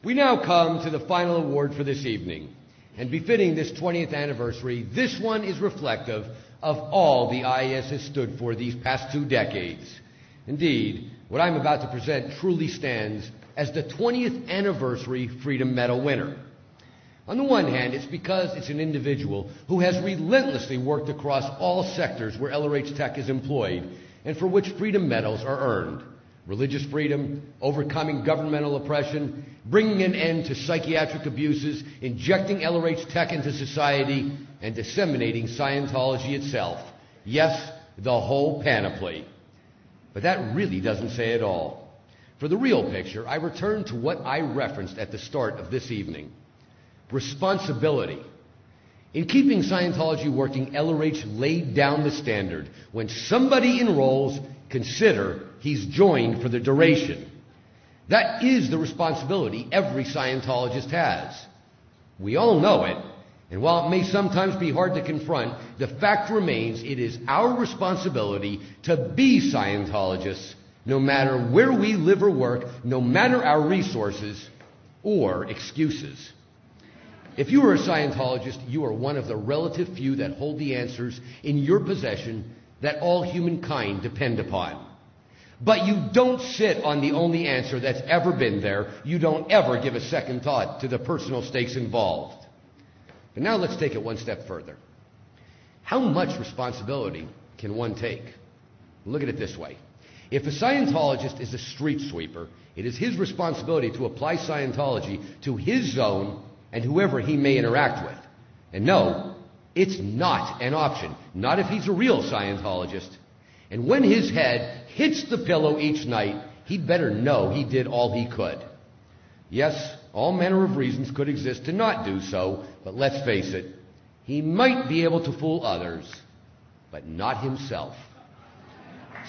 We now come to the final award for this evening. And befitting this 20th anniversary, this one is reflective of all the IAS has stood for these past 2 decades. Indeed, what I'm about to present truly stands as the 20th anniversary Freedom Medal winner. On the one hand, it's because it's an individual who has relentlessly worked across all sectors where LRH Tech is employed and for which Freedom Medals are earned. Religious freedom, overcoming governmental oppression, bringing an end to psychiatric abuses, injecting LRH Tech into society, and disseminating Scientology itself. Yes, the whole panoply. But that really doesn't say it all. For the real picture, I return to what I referenced at the start of this evening. Responsibility. In keeping Scientology working, LRH laid down the standard. When somebody enrolls, consider he's joined for the duration. That is the responsibility every Scientologist has. We all know it, and while it may sometimes be hard to confront, the fact remains it is our responsibility to be Scientologists, no matter where we live or work, no matter our resources or excuses. If you are a Scientologist, you are one of the relative few that hold the answers in your possession that all humankind depend upon. But you don't sit on the only answer that's ever been there. You don't ever give a second thought to the personal stakes involved. And now let's take it one step further. How much responsibility can one take? Look at it this way. If a Scientologist is a street sweeper, it is his responsibility to apply Scientology to his zone and whoever he may interact with. And no, it's not an option. Not if he's a real Scientologist. And when his head hits the pillow each night, he'd better know he did all he could. Yes, all manner of reasons could exist to not do so, but let's face it, he might be able to fool others, but not himself.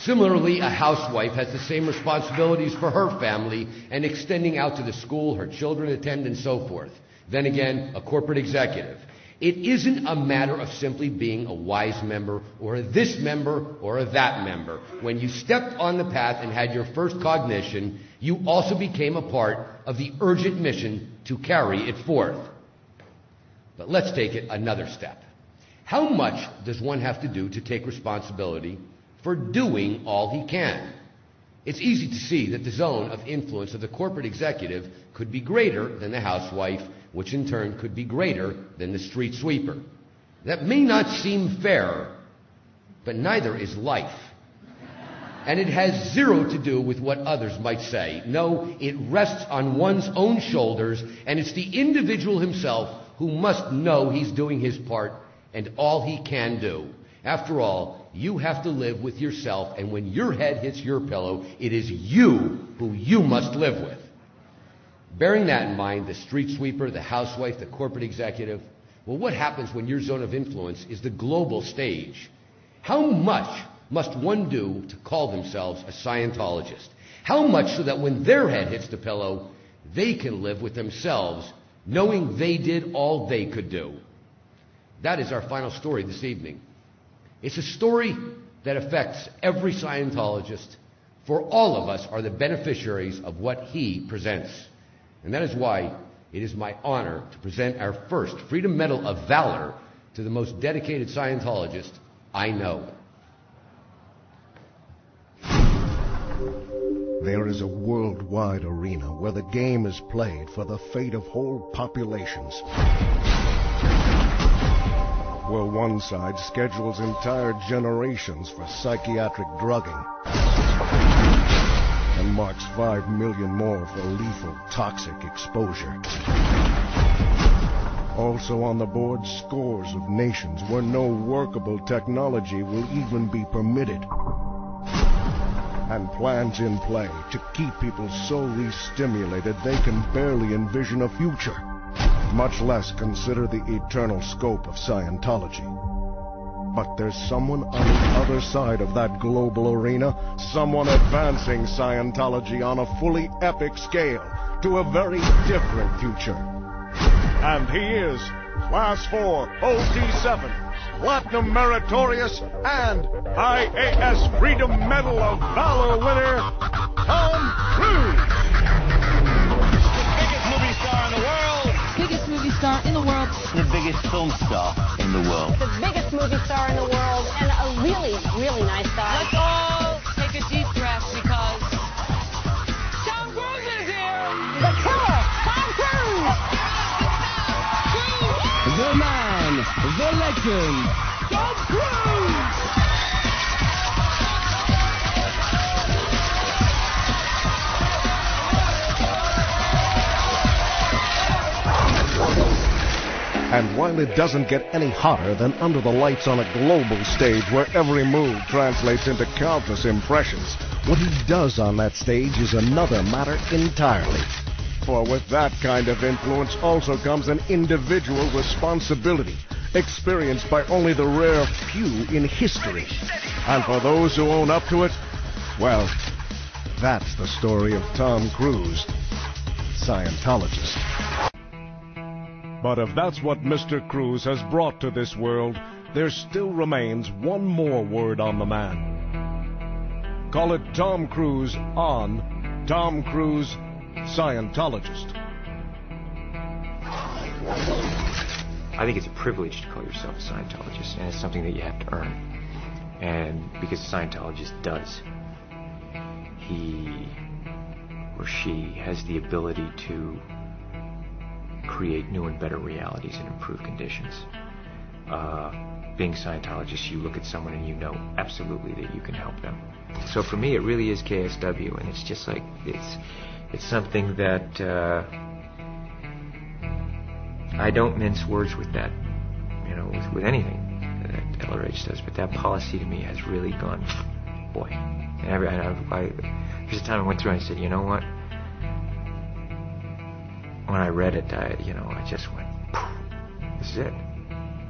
Similarly, a housewife has the same responsibilities for her family and extending out to the school her children attend and so forth. Then again, a corporate executive. It isn't a matter of simply being a wise member or a this member or a that member. When you stepped on the path and had your first cognition, you also became a part of the urgent mission to carry it forth. But let's take it another step. How much does one have to do to take responsibility for doing all he can? It's easy to see that the zone of influence of the corporate executive could be greater than the housewife, which in turn could be greater than the street sweeper. That may not seem fair, but neither is life. And it has zero to do with what others might say. No, it rests on one's own shoulders, and it's the individual himself who must know he's doing his part and all he can do. After all, you have to live with yourself, and when your head hits your pillow, it is you who you must live with. Bearing that in mind, the street sweeper, the housewife, the corporate executive, well, what happens when your zone of influence is the global stage? How much must one do to call themselves a Scientologist? How much so that when their head hits the pillow, they can live with themselves, knowing they did all they could do? That is our final story this evening. It's a story that affects every Scientologist, for all of us are the beneficiaries of what he presents. And that is why it is my honor to present our first Freedom Medal of Valor to the most dedicated Scientologist I know. There is a worldwide arena where the game is played for the fate of whole populations. Where one side schedules entire generations for psychiatric drugging and marks 5 million more for lethal, toxic exposure. Also on the board, scores of nations where no workable technology will even be permitted. And plans in play to keep people so re-stimulated they can barely envision a future, much less consider the eternal scope of Scientology. But there's someone on the other side of that global arena, someone advancing Scientology on a fully epic scale to a very different future. And he is Class 4 OT7, Platinum Meritorious, and IAS Freedom Medal of Valor winner, Tom Cruise. The biggest movie biggest film star in the world. The biggest movie star in the world, and a really, really nice guy. Let's all take a deep breath because Tom Cruise is here! The killer, Tom Cruise! The man, the legend, Tom Cruise! And while it doesn't get any hotter than under the lights on a global stage where every move translates into countless impressions, what he does on that stage is another matter entirely. For with that kind of influence also comes an individual responsibility, experienced by only the rare few in history. And for those who own up to it, well, that's the story of Tom Cruise, Scientologist. But if that's what Mr. Cruise has brought to this world, there still remains one more word on the man. Call it Tom Cruise on Tom Cruise, Scientologist. I think it's a privilege to call yourself a Scientologist, and it's something that you have to earn. And because a Scientologist does, he or she has the ability to create new and better realities and improve conditions. Being a Scientologist, you look at someone and you know absolutely that you can help them. So for me, it really is KSW, and it's just like, it's something that I don't mince words with that, you know, with anything that LRH does, but that policy to me has really gone, boy. And there's a time I went through and I said, you know what? When I read it, I just went, poof, this is it.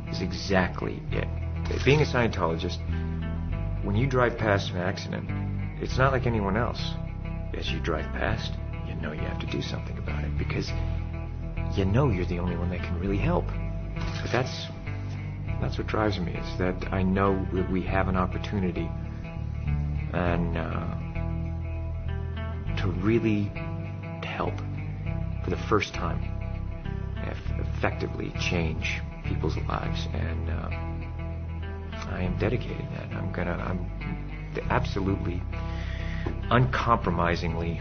This is exactly it. Being a Scientologist, when you drive past an accident, it's not like anyone else. As you drive past, you know you have to do something about it because you know you're the only one that can really help. But that's what drives me, is that I know that we have an opportunity and to really help for the first time, effectively change people's lives, and I am dedicated to that. I'm absolutely, uncompromisingly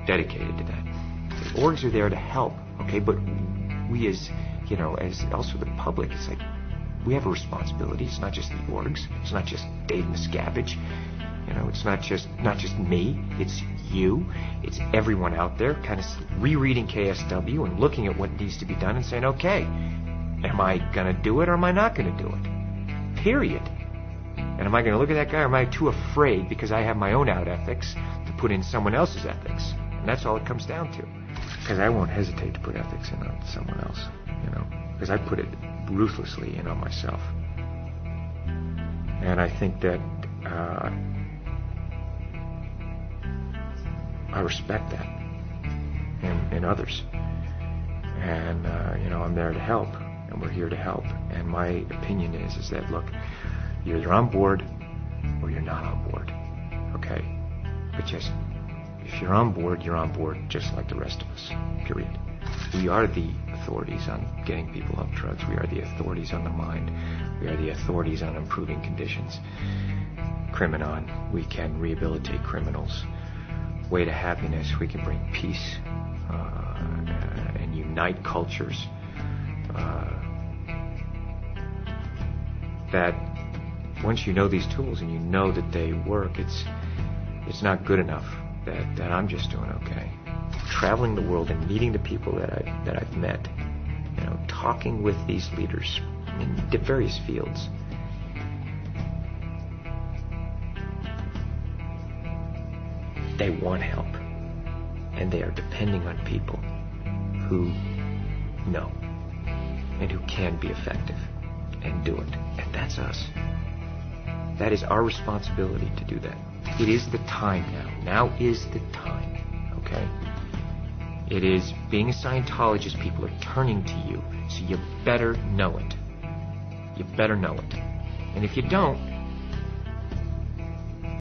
dedicated to that. The orgs are there to help, okay, but we as also the public, it's like we have a responsibility. It's not just the orgs. It's not just Dave Miscavige. It's not just me. It's you. It's everyone out there kind of rereading KSW and looking at what needs to be done and saying, okay, am I going to do it or am I not going to do it? Period. And am I going to look at that guy or am I too afraid because I have my own out ethics to put in someone else's ethics? And that's all it comes down to. Because I won't hesitate to put ethics in on someone else, because I put it ruthlessly in on myself. And I think that I respect that in others. And, I'm there to help, and we're here to help. And my opinion is that, look, you're either on board or you're not on board, okay? But just, if you're on board just like the rest of us, period. We are the authorities on getting people off drugs. We are the authorities on the mind. We are the authorities on improving conditions. Criminon, we can rehabilitate criminals. Way to happiness, we can bring peace and unite cultures. That once you know these tools and you know that they work, it's not good enough that I'm just doing okay. Traveling the world and meeting the people that I've met, talking with these leaders in various fields. They want help, and they are depending on people who know and who can be effective and do it. And that's us. That is our responsibility to do that. It is the time now. Now is the time, okay? It is, being a Scientologist, people are turning to you, so you better know it. You better know it. And if you don't,